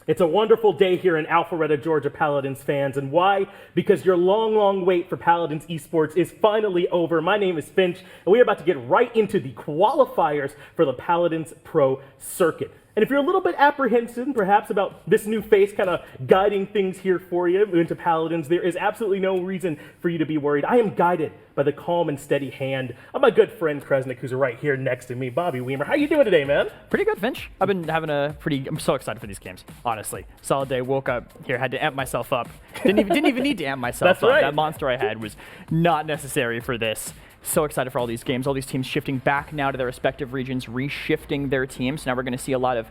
It's a wonderful day here in Alpharetta, Georgia, Paladins fans. And why? Because your long, long wait for Paladins esports is finally over. My name is Finch, and we are about to get right into the qualifiers for the Paladins Pro Circuit. And if you're a little bit apprehensive, perhaps, about this new face kind of guiding things here for you into Paladins, there is absolutely no reason for you to be worried. I am guided by the calm and steady hand of my good friend Kresnik, who's right here next to me, Bobby Weimer. How you doing today, man? Pretty good, Finch. I've been having I'm so excited for these games, honestly. Solid day, woke up here, had to amp myself up. Didn't even need to amp myself That's up. right. That monster I had was not necessary for this. So excited for all these games, all these teams shifting back now to their respective regions, reshifting their teams. Now we're going to see a lot of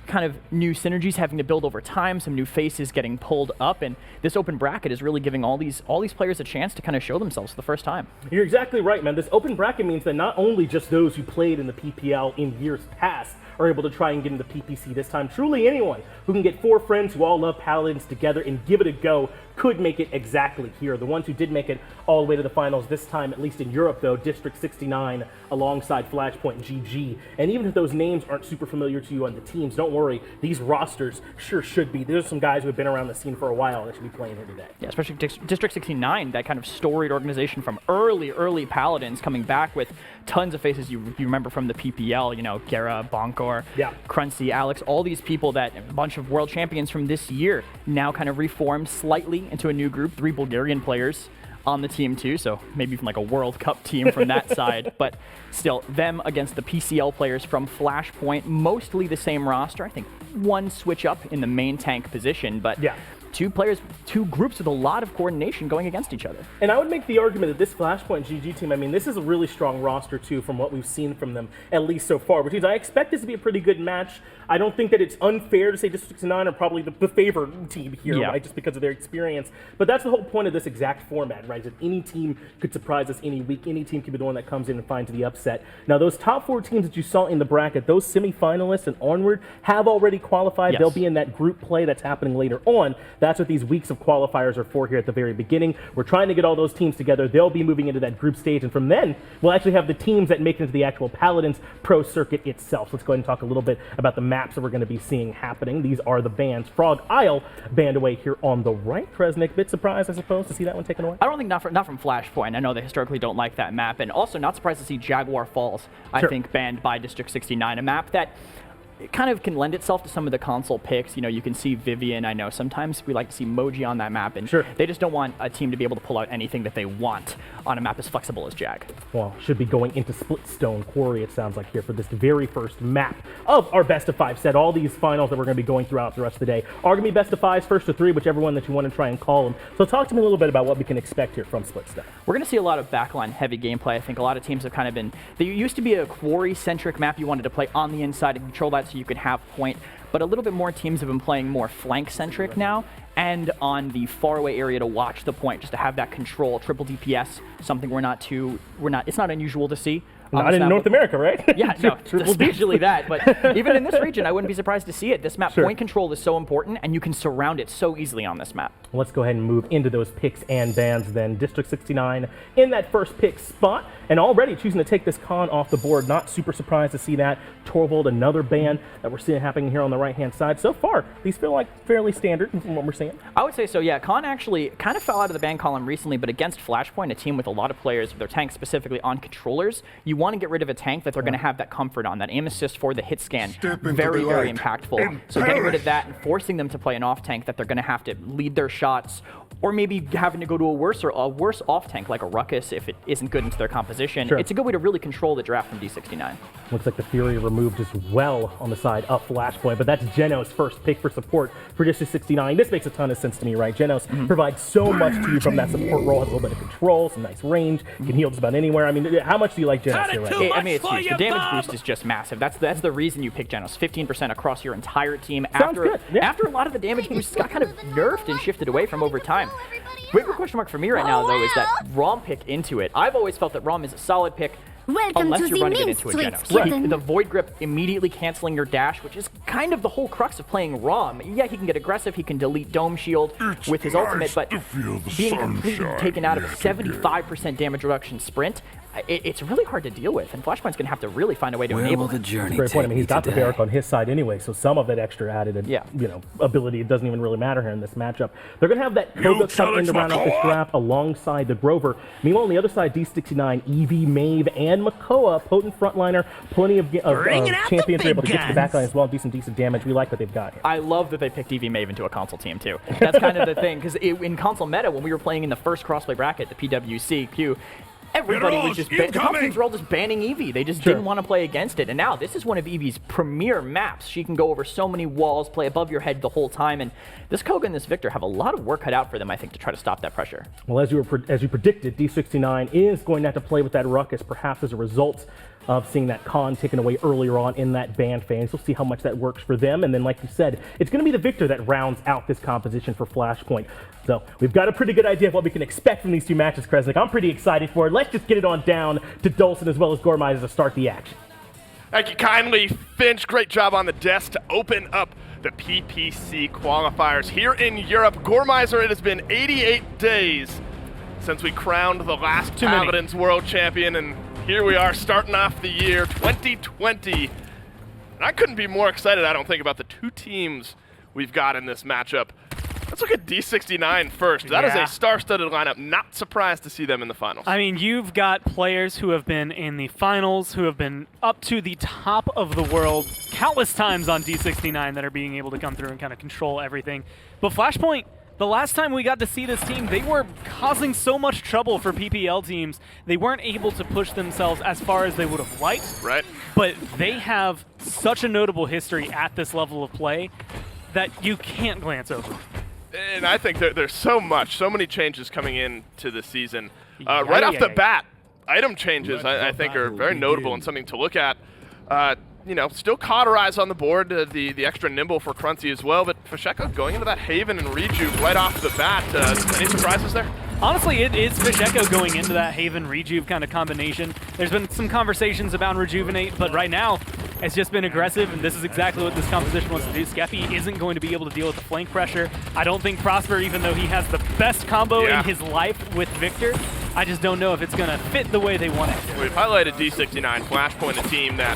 kind of new synergies having to build over time, some new faces getting pulled up, and this open bracket is really giving all these players a chance to kind of show themselves for the first time. You're exactly right, man. This open bracket means that not only just those who played in the PPL in years past are able to try and get into PPC this time. Truly anyone who can get 4 friends who all love Paladins together and give it a go could make it exactly here. The ones who did make it all the way to the finals this time, at least in Europe though, District 69 alongside FlashpointGG. And even if those names aren't super familiar to you on the teams, don't worry, these rosters sure should be. There's some guys who have been around the scene for a while that should be playing here today. Yeah, especially District 69, that kind of storied organization from early Paladins coming back with tons of faces you remember from the PPL, you know, Gera, Bonkor, yeah, Crunchy, Alex, all these people that a bunch of world champions from this year now kind of reformed slightly into a new group, 3 Bulgarian players on the team too, so maybe even like a World Cup team from that side, but still, them against the PCL players from Flashpoint, mostly the same roster. I think one switch up in the main tank position, but yeah, 2 groups with a lot of coordination going against each other. And I would make the argument that this FlashpointGG team, I mean, this is a really strong roster too from what we've seen from them, at least so far, which means I expect this to be a pretty good match. I don't think that it's unfair to say District 69 are probably the favored team here, yeah, right, just because of their experience. But that's the whole point of this exact format, right, that any team could surprise us any week. Any team could be the one that comes in and finds the upset. Now, those top 4 teams that you saw in the bracket, those semifinalists and onward, have already qualified. Yes. They'll be in that group play that's happening later on. That's what these weeks of qualifiers are for here at the very beginning. We're trying to get all those teams together. They'll be moving into that group stage, and from then, we'll actually have the teams that make it into the actual Paladins Pro Circuit itself. So let's go ahead and talk a little bit about the maps that we're going to be seeing happening. These are the bands. Frog Isle band away here on the right. Kresnik, bit surprised, I suppose, to see that one taken away? I don't think not from Flashpoint. I know they historically don't like that map, and also not surprised to see Jaguar Falls, I think, banned by District 69, a map that it kind of can lend itself to some of the console picks. You know, you can see Vivian. I know sometimes we like to see Moji on that map, and they just don't want a team to be able to pull out anything that they want on a map as flexible as Jag. Well, should be going into Splitstone Quarry, it sounds like, here for this very first map of our best of 5 set. All these finals that we're going to be going throughout the rest of the day are going to be best of 5s, first to 3, whichever one that you want to try and call them. So talk to me a little bit about what we can expect here from Splitstone. We're going to see a lot of backline heavy gameplay. I think a lot of teams have kind of been, there used to be a quarry-centric map you wanted to play on the inside and control that so you could have point, but a little bit more teams have been playing more flank-centric now, and on the faraway area to watch the point, just to have that control, triple DPS, something it's not unusual to see. Not in North America, right? Yeah, no, especially that, but even in this region, I wouldn't be surprised to see it. This map, point control is so important, and you can surround it so easily on this map. Let's go ahead and move into those picks and bans then. District 69 in that first pick spot, and already choosing to take this con off the board. Not super surprised to see that. Torvald, another ban that we're seeing happening here on the right-hand side. So far, these feel like fairly standard from what we're seeing. I would say so, yeah. Con actually kind of fell out of the ban column recently, but against Flashpoint, a team with a lot of players, their tanks specifically on controllers, you want to get rid of a tank that they're going to have that comfort on, that aim assist for the hit scan. Very impactful. So getting rid of that and forcing them to play an off tank that they're going to have to lead their shots, or maybe having to go to a worse off tank like a Ruckus if it isn't good into their composition. It's a good way to really control the draft from D69. Looks like the Fury removed as well on the side of Flashpoint, but that's Genos' first pick for support for District 69. This makes a ton of sense to me, right? Genos provides so much to you from that support role, has a little bit of control, some nice range, can heal just about anywhere. I mean, how much do you like Genos here, right? I mean, it's huge. The damage boost is just massive. That's the reason you pick Genos. 15% across your entire team. Sounds good. Yeah. After a lot of the damage boosts got kind of nerfed and shifted away from over time. Bigger question mark for me right now, though, is that ROM pick into it. I've always felt that ROM is a solid pick unless you're running it into a Genos. The Void Grip immediately canceling your dash, which is kind of the whole crux of playing ROM. Yeah, he can get aggressive, he can delete Dome Shield with his ultimate, but being completely taken out of a 75% damage reduction sprint, it's really hard to deal with, and Flashpoint's going to have to really find a way to Where enable will the it. journey Great point. I take mean, he's me got the today? Barrack on his side anyway, so some of that extra added, ability doesn't even really matter here in this matchup. They're going to have that Koga come in to round out this draft alongside the Grover. Meanwhile, on the other side, D69, Eevee, Maeve, and Makoa, potent frontliner, plenty of champions are able to get to the backline as well. Decent damage. We like what they've got here. I love that they picked Eevee Maeve into a console team, too. That's kind of the thing, because in console meta, when we were playing in the first crossplay bracket, the PWCQ, everybody was just the top teams were all just banning Eevee. They just didn't want to play against it. And now this is one of Eevee's premier maps. She can go over so many walls, play above your head the whole time. And this Koga and this Victor have a lot of work cut out for them, I think, to try to stop that pressure. Well, as you predicted, D69 is going to have to play with that Ruckus, perhaps as a result of seeing that con taken away earlier on in that ban phase. We'll see how much that works for them. And then, like you said, it's going to be the Victor that rounds out this composition for Flashpoint. So we've got a pretty good idea of what we can expect from these two matches, Kresnik. I'm pretty excited for it. Let's just get it on down to Dolson as well as Gormizer to start the action. Thank you kindly, Finch. Great job on the desk to open up the PPC qualifiers here in Europe. Gormizer, it has been 88 days since we crowned the last Paladins world champion, and here we are starting off the year 2020. And I couldn't be more excited, I don't think, about the two teams we've got in this matchup. Let's look at D69 first. That is a star-studded lineup. Not surprised to see them in the finals. I mean, you've got players who have been in the finals, who have been up to the top of the world countless times on D69 that are being able to come through and kind of control everything. But Flashpoint, the last time we got to see this team, they were causing so much trouble for PPL teams. They weren't able to push themselves as far as they would have liked. Right. But they have such a notable history at this level of play that you can't glance over. And I think there's so many changes coming into the season. Right off the bat, item changes I think are very notable and something to look at. Still Cauterize on the board, the extra nimble for Crunchy as well, but Fasheko going into that Haven and Rejuve right off the bat. Any surprises there? Honestly, it is Fasheko going into that Haven Rejuve kind of combination. There's been some conversations about Rejuvenate, but right now, it's just been aggressive, and this is exactly what this composition wants to do. Skeppy isn't going to be able to deal with the flank pressure. I don't think Prosper, even though he has the best combo in his life with Victor, I just don't know if it's going to fit the way they want it. We've highlighted D69, Flashpoint, a team that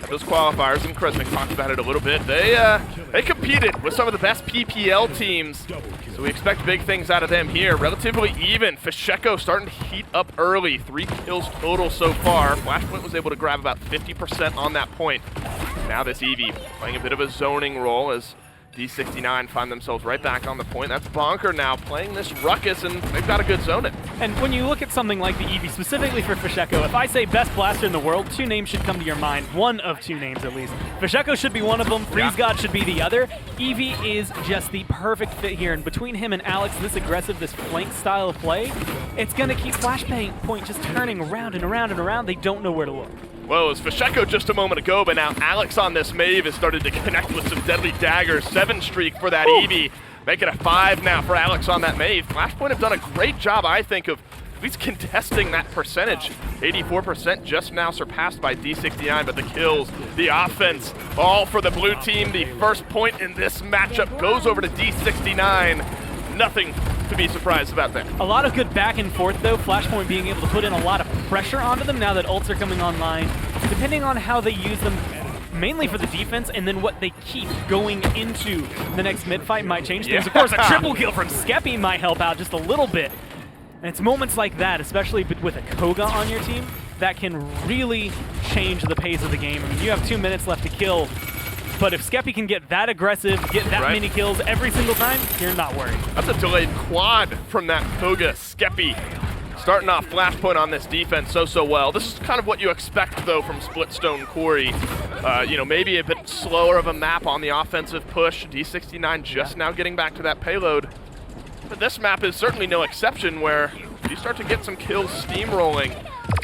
at those qualifiers, and Kresnik talked about it a little bit, they competed with some of the best PPL teams, so we expect big things out of them here. Relatively even. Fasheko starting to heat up early. 3 kills total so far. Flashpoint was able to grab about 50% on that point. Now this Eevee playing a bit of a zoning role as D69 find themselves right back on the point. That's Bonker now playing this Ruckus, and they've got a good zone it. And when you look at something like the Eevee, specifically for Fasheko, if I say best blaster in the world, 2 names should come to your mind. One of 2 names, at least. Fasheko should be one of them. Freeze God should be the other. Eevee is just the perfect fit here, and between him and Alex, this aggressive, this flank style of play, it's going to keep Flashpoint just turning around and around and around. They don't know where to look. Well, it was Fasheko just a moment ago, but now Alex on this Maeve has started to connect with some deadly daggers. 7 streak for that Eevee. Make it a 5 now for Alex on that Maeve. Flashpoint have done a great job, I think, of at least contesting that percentage. 84% just now surpassed by D69, but the kills, the offense, all for the blue team. The first point in this matchup goes over to D69. Nothing to be surprised about there. A lot of good back and forth, though. Flashpoint being able to put in a lot of pressure onto them now that ults are coming online. Depending on how they use them, mainly for the defense, and then what they keep going into the next mid-fight might change things. Of course, a triple kill from Skeppy might help out just a little bit. And it's moments like that, especially with a Koga on your team, that can really change the pace of the game. I mean, you have 2 minutes left to kill, but if Skeppy can get that aggressive, get that many kills every single time, you're not worried. That's a delayed quad from that Koga. Skeppy starting off Flashpoint on this defense so well. This is kind of what you expect, though, from Splitstone Quarry. Maybe a bit slower of a map on the offensive push. D69 just now getting back to that payload. But this map is certainly no exception, where you start to get some kills steamrolling.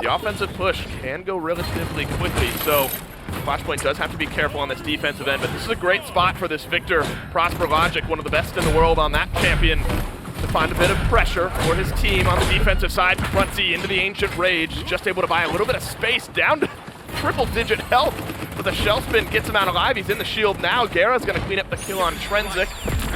The offensive push can go relatively quickly, so Flashpoint does have to be careful on this defensive end, but this is a great spot for this Victor. Prosper Logic, one of the best in the world on that champion, to find a bit of pressure for his team on the defensive side. Crunchy into the Ancient Rage, just able to buy a little bit of space down to triple-digit health, but the shell spin gets him out alive. He's in the shield now. Gara's going to clean up the kill on Trensic.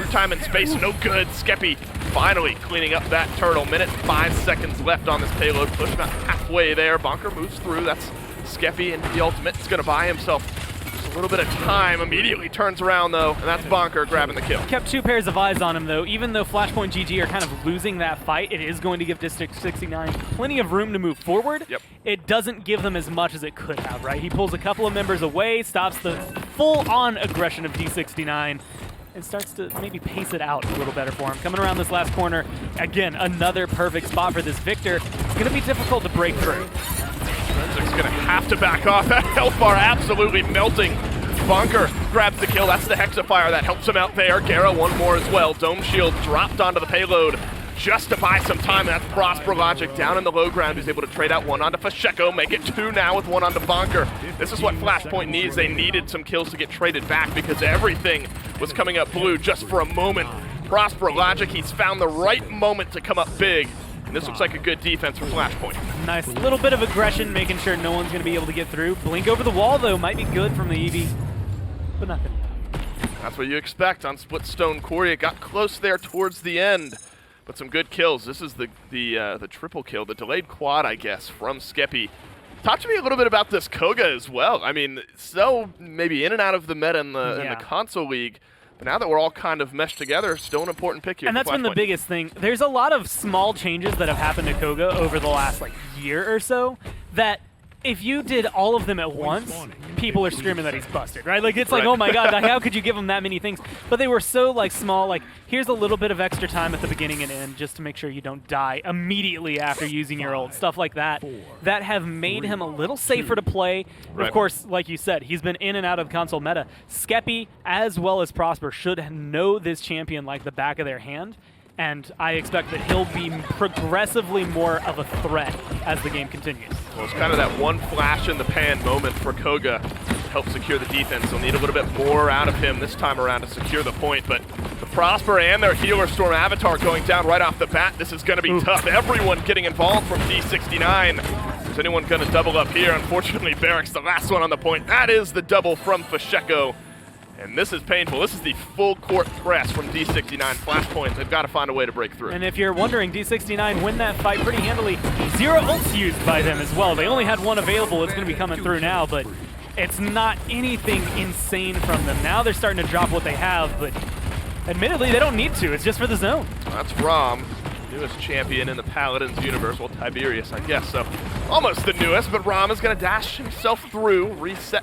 through time and space, no good. Skeppy finally cleaning up that turtle. Minute 5 seconds left on this payload. Push about halfway there. Bonker moves through. That's Skeppy into the ultimate. He's going to buy himself just a little bit of time. Immediately turns around, though, and that's Bonker grabbing the kill. Kept 2 pairs of eyes on him, though. Even though FlashpointGG are kind of losing that fight, it is going to give District 69 plenty of room to move forward. Yep. It doesn't give them as much as it could have, right? He pulls a couple of members away, stops the full-on aggression of D69, and starts to maybe pace it out a little better for him. Coming around this last corner, again, another perfect spot for this Victor. It's going to be difficult to break through. Forensics gonna have to back off. That health bar absolutely melting. Bonker grabs the kill. That's the Hexafire that helps him out there. Gera one more as well. Dome Shield dropped onto the payload just to buy some time. That's Prosper Logic down in the low ground. He's able to trade out one onto Fasheko, make it 2 now with one onto Bonker. This is what Flashpoint needs. They needed some kills to get traded back because everything was coming up blue just for a moment. Prosper Logic, he's found the right moment to come up big. And this looks like a good defense for Flashpoint. Nice little bit of aggression, making sure no one's going to be able to get through. Blink over the wall, though, might be good from the EV, but nothing. That's what you expect on Splitstone Quarry. It got close there towards the end, but some good kills. This is the triple kill, the delayed quad, I guess, from Skeppy. Talk to me a little bit about this Koga as well. I mean, so maybe in and out of the meta in the console league. But now that we're all kind of meshed together, still an important pick here. And that's been the biggest thing. There's a lot of small changes that have happened to Koga over the last year or so that if you did all of them at once, people are screaming that he's busted, right? Like, it's like, oh my god, how could you give him that many things? But they were so small, here's a little bit of extra time at the beginning and end just to make sure you don't die immediately after using your ult, stuff like that, that have made him a little safer to play. Of course, like you said, he's been in and out of console meta. Skeppy, as well as Prosper, should know this champion like the back of their hand. And I expect that he'll be progressively more of a threat as the game continues. Well, it's kind of that one flash in the pan moment for Koga to help secure the defense. They'll need a little bit more out of him this time around to secure the point, but the Prosper and their Healer Storm Avatar going down right off the bat, this is going to be tough. Everyone getting involved from D69. Is anyone going to double up here? Unfortunately, Barrick's the last one on the point. That is the double from Fasheko. And this is painful. This is the full court press from D69. Flashpoint, they've got to find a way to break through. And if you're wondering, D69 win that fight pretty handily. 0 ults used by them as well. They only had 1 available. It's going to be coming through now, but it's not anything insane from them. Now they're starting to drop what they have, but admittedly, they don't need to. It's just for the zone. That's Rom, newest champion in the Paladins universe. Well, Tiberius, I guess. So almost the newest, but Rom is going to dash himself through, reset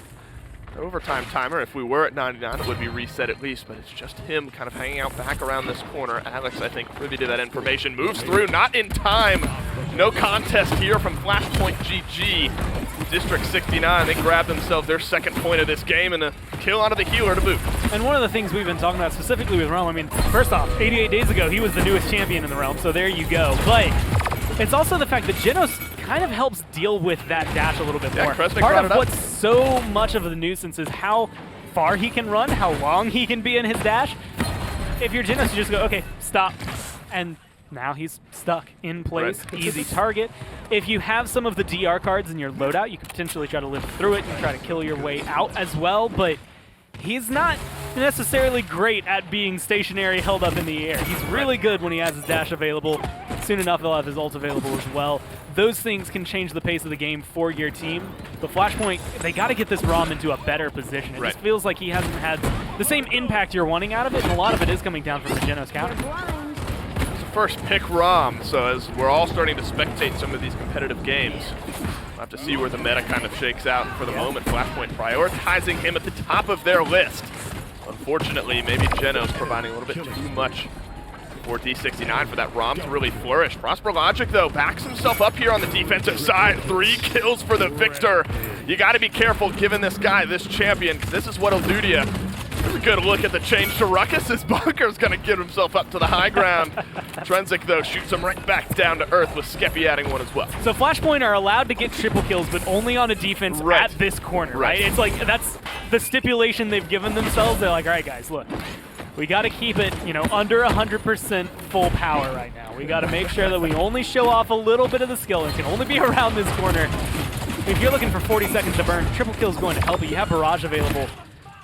overtime timer. If we were at 99, it would be reset at least, but it's just him kind of hanging out back around this corner. Alex, I think, privy to that information, moves through, not in time. No contest here from FlashpointGG. District 69, they grab themselves their second point of this game and a kill onto the healer to boot. And one of the things we've been talking about specifically with Realm, I mean, first off, 88 days ago, he was the newest champion in the Realm, so there you go. But it's also the fact that Genos kind of helps deal with that dash a little bit more. Part of what's so much of the nuisance is how far he can run, how long he can be in his dash. If you're Genos, you just go, okay, stop. And now he's stuck in place, easy target. If you have some of the DR cards in your loadout, you could potentially try to live through it and try to kill your way out as well, but he's not necessarily great at being stationary, held up in the air. He's really good when he has his dash available. Soon enough, he'll have his ult available as well. Those things can change the pace of the game for your team. But Flashpoint, they got to get this ROM into a better position. It just feels like he hasn't had the same impact you're wanting out of it, and a lot of it is coming down from the Genos counter. It's the first pick ROM, so as we're all starting to spectate some of these competitive games, we'll have to see where the meta kind of shakes out. For the moment, Flashpoint prioritizing him at the top of their list. Unfortunately, maybe Genos providing a little bit too much for D69 for that ROM to really flourish. Prosper Logic, though, backs himself up here on the defensive side. 3 kills for the Victor. You got to be careful giving this guy, this champion, because this is what he'll do to you. Here's a good look at the change to Ruckus. This Bunker's going to get himself up to the high ground. Trenzik, though, shoots him right back down to earth with Skeppy adding one as well. So Flashpoint are allowed to get triple kills, but only on a defense at this corner, right? It's like, that's the stipulation they've given themselves. They're like, all right, guys, look. We got to keep it, under 100% full power right now. We got to make sure that we only show off a little bit of the skill. It can only be around this corner. If you're looking for 40 seconds to burn, triple kill is going to help you. You have Barrage available.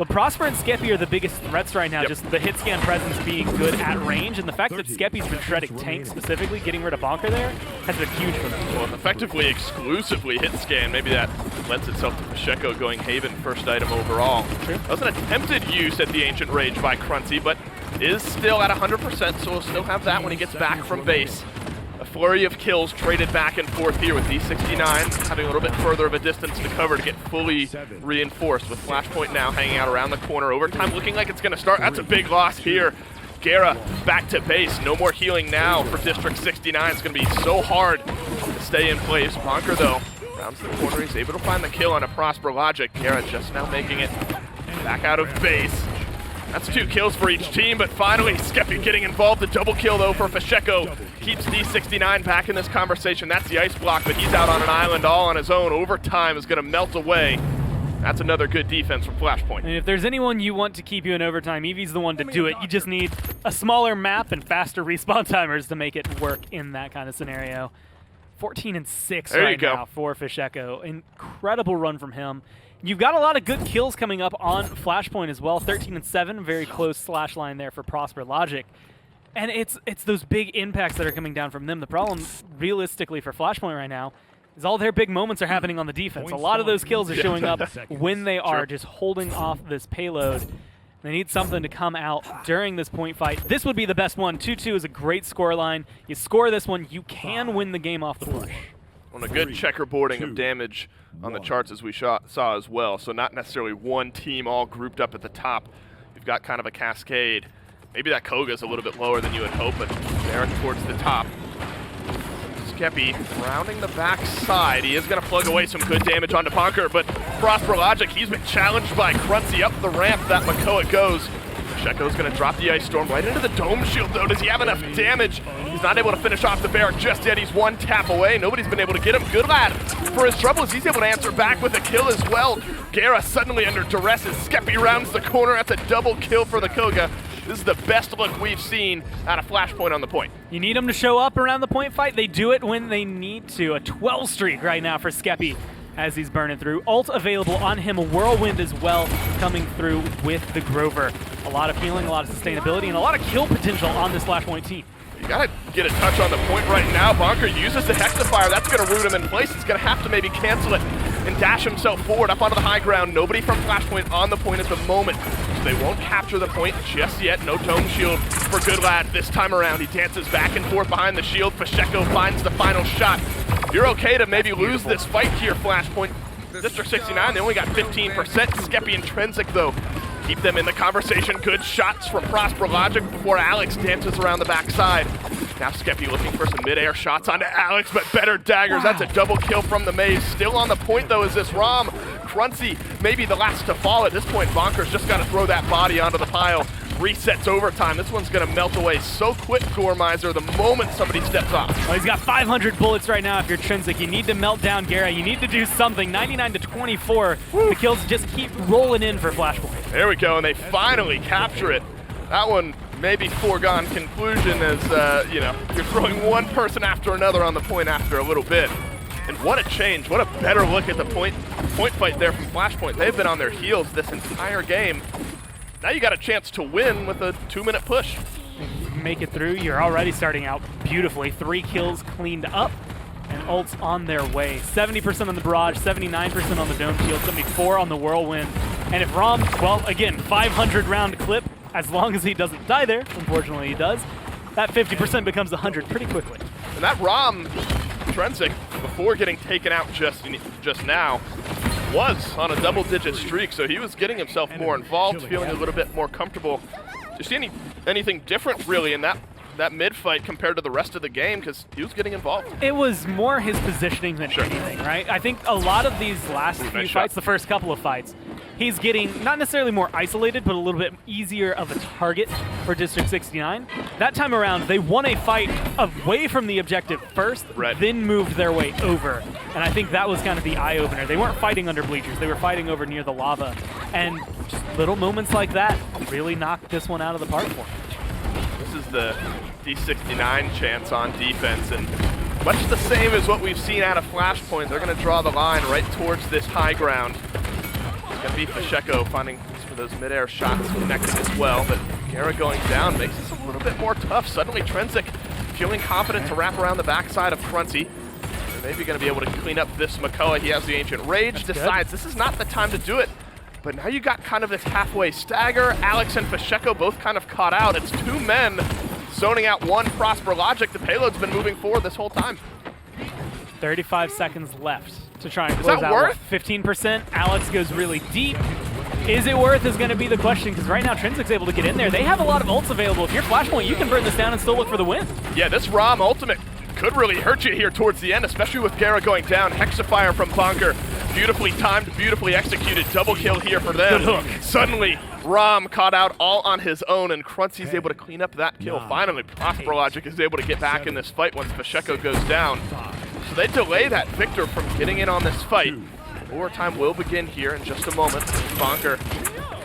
But Prosper and Skeppy are the biggest threats right now, just the hit scan presence being good at range, and the fact that Skeppy's been shredding tanks specifically, getting rid of Bonker there, has been huge for them. Well, effectively, exclusively hit scan. Maybe that lends itself to Pacheco going Haven first item overall. Sure. That was an attempted use at the Ancient Rage by Cruncy, but is still at 100%, so we'll still have that when he gets back from base. A flurry of kills traded back and forth here with D69 having a little bit further of a distance to cover to get fully reinforced, with Flashpoint now hanging out around the corner. Overtime looking like it's going to start. That's a big loss here. Gera back to base. No more healing now for District 69. It's going to be so hard to stay in place. Bonker, though, rounds the corner. He's able to find the kill on a Prosper Logic. Gera just now making it back out of base. That's 2 kills for each team, but finally Skeppy getting involved. The double kill, though, for Pacheco keeps D69 back in this conversation. That's the ice block, but he's out on an island all on his own. Overtime is going to melt away. That's another good defense from Flashpoint. And if there's anyone you want to keep you in overtime, Eevee's the one to do it. You just need a smaller map and faster respawn timers to make it work in that kind of scenario. 14-6 right now for Pacheco. Incredible run from him. You've got a lot of good kills coming up on Flashpoint as well. 13-7, very close slash line there for Prosper Logic. And it's those big impacts that are coming down from them. The problem, realistically, for Flashpoint right now is all their big moments are happening on the defense. A lot of those kills are showing up when they are just holding off this payload. They need something to come out during this point fight. This would be the best one. 2-2 is a great scoreline. You score this one, you can win the game off the push. On a good checkerboarding of damage on the charts as we saw as well. So not necessarily one team all grouped up at the top. You've got kind of a cascade. Maybe that Koga's a little bit lower than you would hope, but there towards the top. Skeppy rounding the back side. He is going to plug away some good damage onto Bonker, but Prosper Logic, he's been challenged by Cruncy up the ramp. That Makoa goes. Pacheco's going to drop the Ice Storm right into the Dome Shield, though. Does he have enough damage? He's not able to finish off the Barrack just yet. He's one tap away. Nobody's been able to get him. Good lad for his troubles. He's able to answer back with a kill as well. Gera suddenly under duress as Skeppy rounds the corner. That's a double kill for the Koga. This is the best look we've seen out of Flashpoint on the point. You need them to show up around the point fight. They do it when they need to. A 12 streak right now for Skeppy as he's burning through. Ult available on him, a Whirlwind as well coming through with the Grover. A lot of healing, a lot of sustainability, and a lot of kill potential on this Flashpoint team. You gotta get a touch on the point right now. Bonker uses the Hexafire. That's gonna root him in place. He's gonna have to maybe cancel it and dash himself forward up onto the high ground. Nobody from Flashpoint on the point at the moment, so they won't capture the point just yet. No Dome Shield for Good Lad this time around. He dances back and forth behind the shield. Pacheco finds the final shot. You're okay to maybe lose this fight here, Flashpoint. District 69, they only got 15%. Skeppy Intrinsic, though, keep them in the conversation. Good shots from Prosper Logic before Alex dances around the backside. Now Skeppy looking for some mid-air shots onto Alex, but better daggers. That's a double kill from the Maze. Still on the point, though, is this Rom. Cruncy, maybe the last to fall at this point. Bonker's just got to throw that body onto the pile. Resets overtime. This one's going to melt away so quick, Gormizer, the moment somebody steps off. Well, he's got 500 bullets right now if you're Trinsic. You need to melt down Gera. You need to do something. 99-24. The kills just keep rolling in for Flashpoint. There we go, and they finally capture it. That one maybe foregone conclusion as, you know, you're throwing one person after another on the point after a little bit. And what a change. What a better look at the point fight there from Flashpoint. They've been on their heels this entire game. Now you got a chance to win with a 2-minute push. Make it through. You're already starting out beautifully. 3 kills cleaned up, and ults on their way. 70% on the barrage, 79% on the dome shield, 74 on the whirlwind. And if Rom, well, again, 500 round clip, as long as he doesn't die there, unfortunately he does, that 50% becomes 100 pretty quickly. And that Rom, Trinsic, before getting taken out just now, was on a double-digit streak, so he was getting himself more involved, feeling a little bit more comfortable. Do you see anything different, really, in that mid-fight compared to the rest of the game? Because he was getting involved. It was more his positioning than anything, right? I think a lot of these last few fights, the first couple of fights, he's getting not necessarily more isolated, but a little bit easier of a target for District 69. That time around, they won a fight away from the objective first, then moved their way over. And I think that was kind of the eye-opener. They weren't fighting under bleachers. They were fighting over near the lava. And just little moments like that really knocked this one out of the park for him. This is the D69 chance on defense, and much the same as what we've seen out of Flashpoint. They're going to draw the line right towards this high ground. It's going to be Pacheco finding his for those mid-air shots connected as well, but Gara going down makes this a little bit more tough. Suddenly Trenzik feeling confident to wrap around the backside of Crunty. They're maybe going to be able to clean up this Makoa. He has the Ancient Rage, decides this is not the time to do it. But now you got kind of this halfway stagger. Alex and Fasheko both kind of caught out. It's two men zoning out one Prosper Logic. The payload's been moving forward this whole time. 35 seconds left to try and close that out. worth? 15%. Alex goes really deep. Is it worth is going to be the question, because right now Trinzic's able to get in there. They have a lot of ults available. If you're Flashpoint, you can burn this down and still look for the win. Yeah, this Rom ultimate could really hurt you here towards the end, especially with Gara going down. Hexafire from Bonker. Beautifully timed, beautifully executed. Double kill here for them. Good hook. Suddenly, Rom caught out all on his own, and Crunty's able to clean up that kill. Finally, Prosper Logic is able to get back in this fight once Fasheko goes down. So they delay that Victor from getting in on this fight. Overtime will begin here in just a moment. Bonker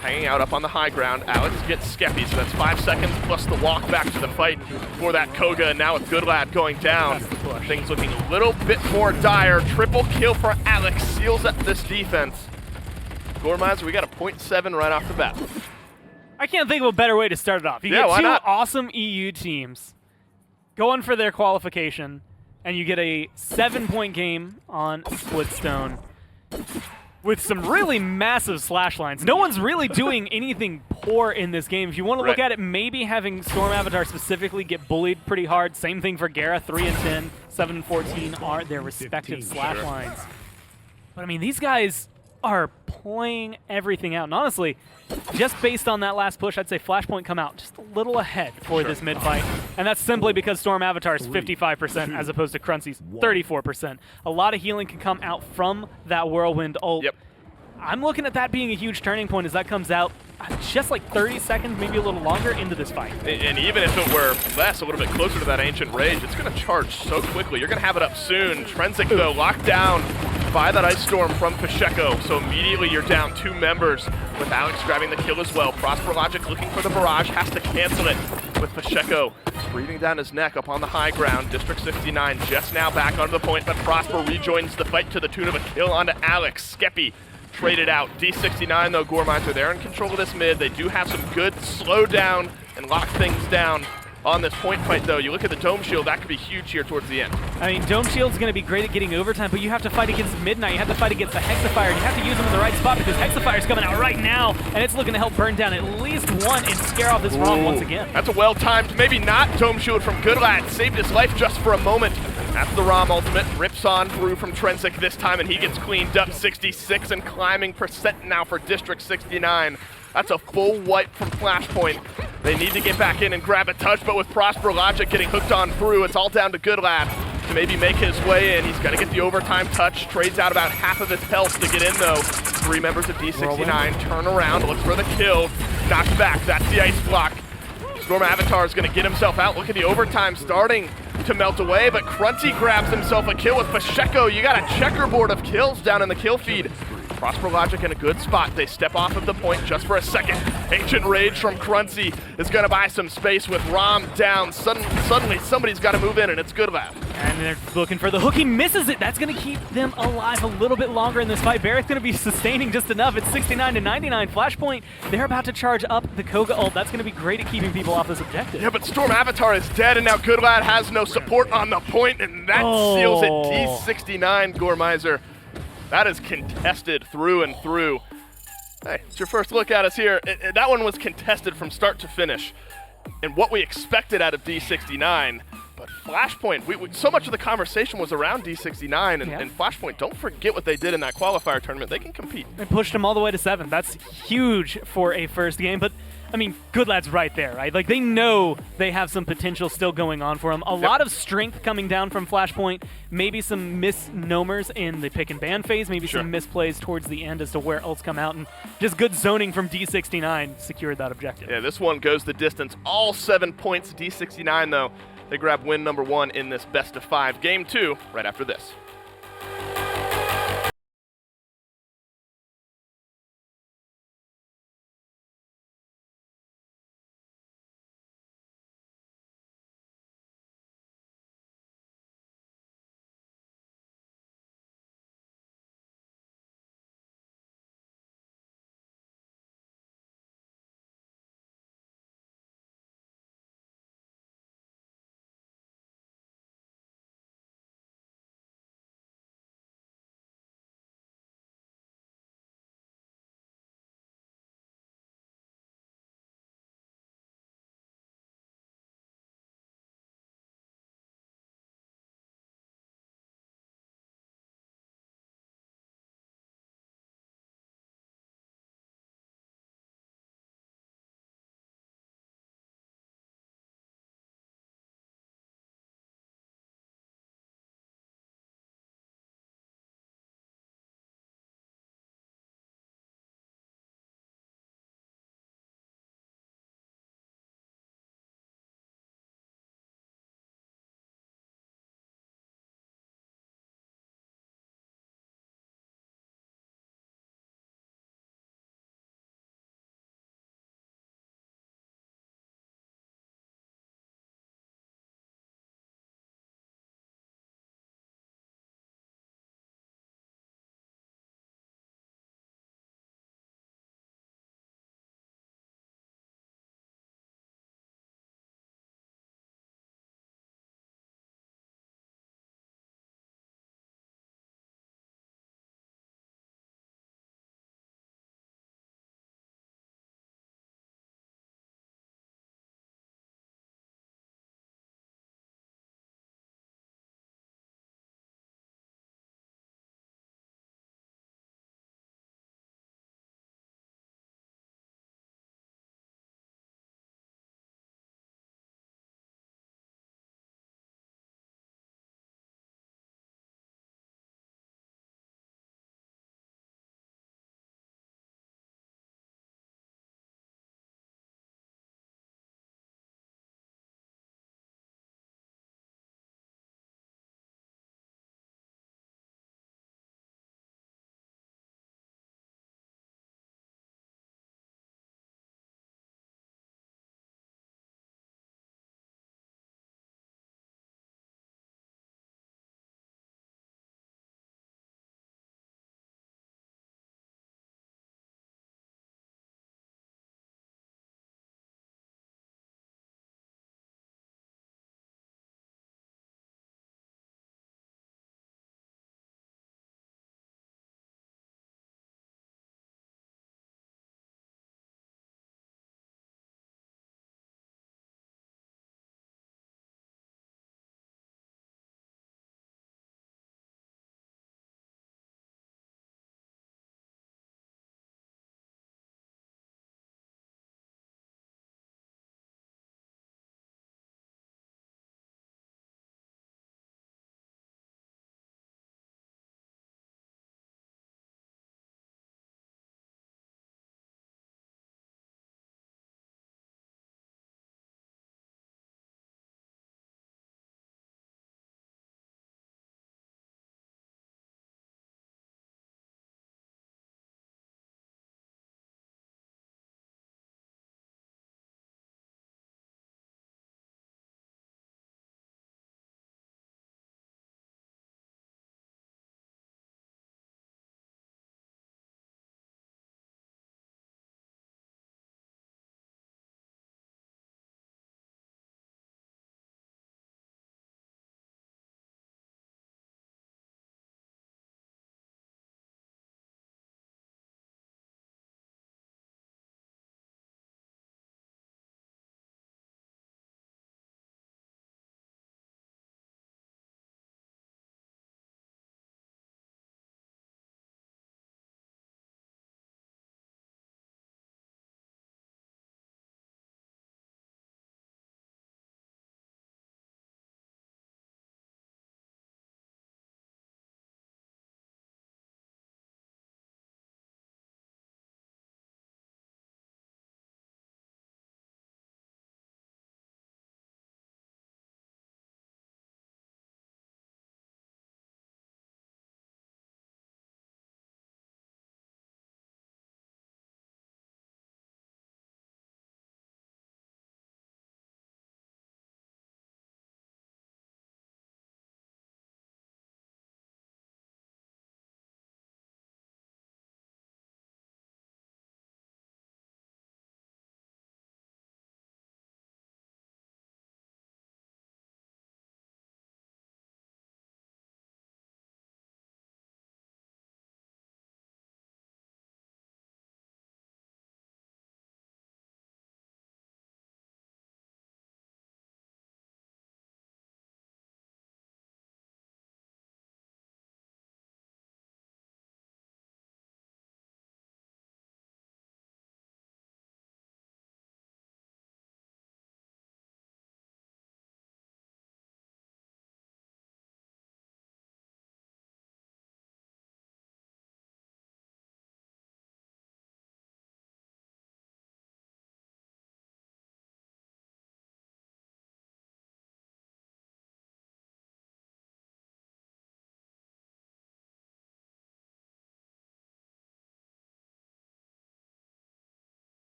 hanging out up on the high ground. Alex gets Skeppy, so that's 5 seconds plus the walk back to the fight for that Koga. And now with Goodlad going down, things looking a little bit more dire. Triple kill for Alex seals up this defense. Gormizer, we got a 0.7 right off the bat. I can't think of a better way to start it off. You Yeah, get why two not? awesome EU teams going for their qualification, and you get a 7-point game on Splitstone with some really massive slash lines. No one's really doing anything poor in this game. If you want to look at it, maybe having Storm Avatar specifically get bullied pretty hard. Same thing for Gara, 3 and 10, 7 and 14 are their respective slash lines. But I mean, these guys are playing everything out. And honestly, just based on that last push, I'd say Flashpoint come out just a little ahead for this mid-fight. And that's simply because Storm Avatar is 55% as opposed to Cruncy's 34%. A lot of healing can come out from that Whirlwind ult. Yep. I'm looking at that being a huge turning point as that comes out just like 30 seconds, maybe a little longer into this fight. And even if it were less, a little bit closer to that Ancient Rage, it's going to charge so quickly. You're going to have it up soon. Trenzik, though, locked down by that Ice Storm from Fasheko. So immediately you're down 2 members with Alex grabbing the kill as well. Prosper Logic looking for the barrage, has to cancel it with Fasheko breathing down his neck up on the high ground. District 69 just now back onto the point, but Prosper rejoins the fight to the tune of a kill onto Alex. Skeppy traded out. D69 though, Gormizer, they're in control of this mid. They do have some good slow down and lock things down on this point fight though. You look at the Dome Shield, that could be huge here towards the end. I mean, Dome Shield's going to be great at getting overtime, but you have to fight against Midnight, you have to fight against the Hexafire, and you have to use them in the right spot because Hexafire's coming out right now, and it's looking to help burn down at least one and scare off this ROM once again. That's a well-timed, maybe not Dome Shield from Goodlad. Saved his life just for a moment. That's the ROM ultimate. Rips on through from Trenzik this time, and he gets cleaned up. 66 and climbing percent now for District 69. That's a full wipe from Flashpoint. They need to get back in and grab a touch, but with Prosper Logic getting hooked on through, it's all down to Goodlad to maybe make his way in. He's going to get the overtime touch. Trades out about half of his health to get in, though. 3 members of D69 turn around, look for the kill. Knocked back. That's the ice block. Storm Avatar is going to get himself out. Look at the overtime starting to melt away, but Crunty grabs himself a kill with Fasheko. You got a checkerboard of kills down in the kill feed. Prosper Logic in a good spot. They step off of the point just for a second. Ancient Rage from Crunty is going to buy some space with Rom down. Suddenly somebody's got to move in, and it's Goodlad. And they're looking for the hook. He misses it. That's going to keep them alive a little bit longer in this fight. Barrett's going to be sustaining just enough. It's 69 to 99. Flashpoint, they're about to charge up the Koga ult. That's going to be great at keeping people off this objective. Yeah, but Storm Avatar is dead, and now Goodlad has no support on the point, and that seals it. D69, Gormizer. That is contested through and through. Hey, it's your first look at us here. That one was contested from start to finish. And what we expected out of D69, but Flashpoint, so much of the conversation was around D69 and Flashpoint. Don't forget what they did in that qualifier tournament. They can compete. They pushed them all the way to 7. That's huge for a first game, but I mean, Goodlad's right there, right? Like, they know they have some potential still going on for them. A lot of strength coming down from Flashpoint, maybe some misnomers in the pick and ban phase, maybe some misplays towards the end as to where ults come out, and just good zoning from D69 secured that objective. Yeah, this one goes the distance. All 7 points. D69, though, they grab win number 1 in this best of 5. Game 2 right after this.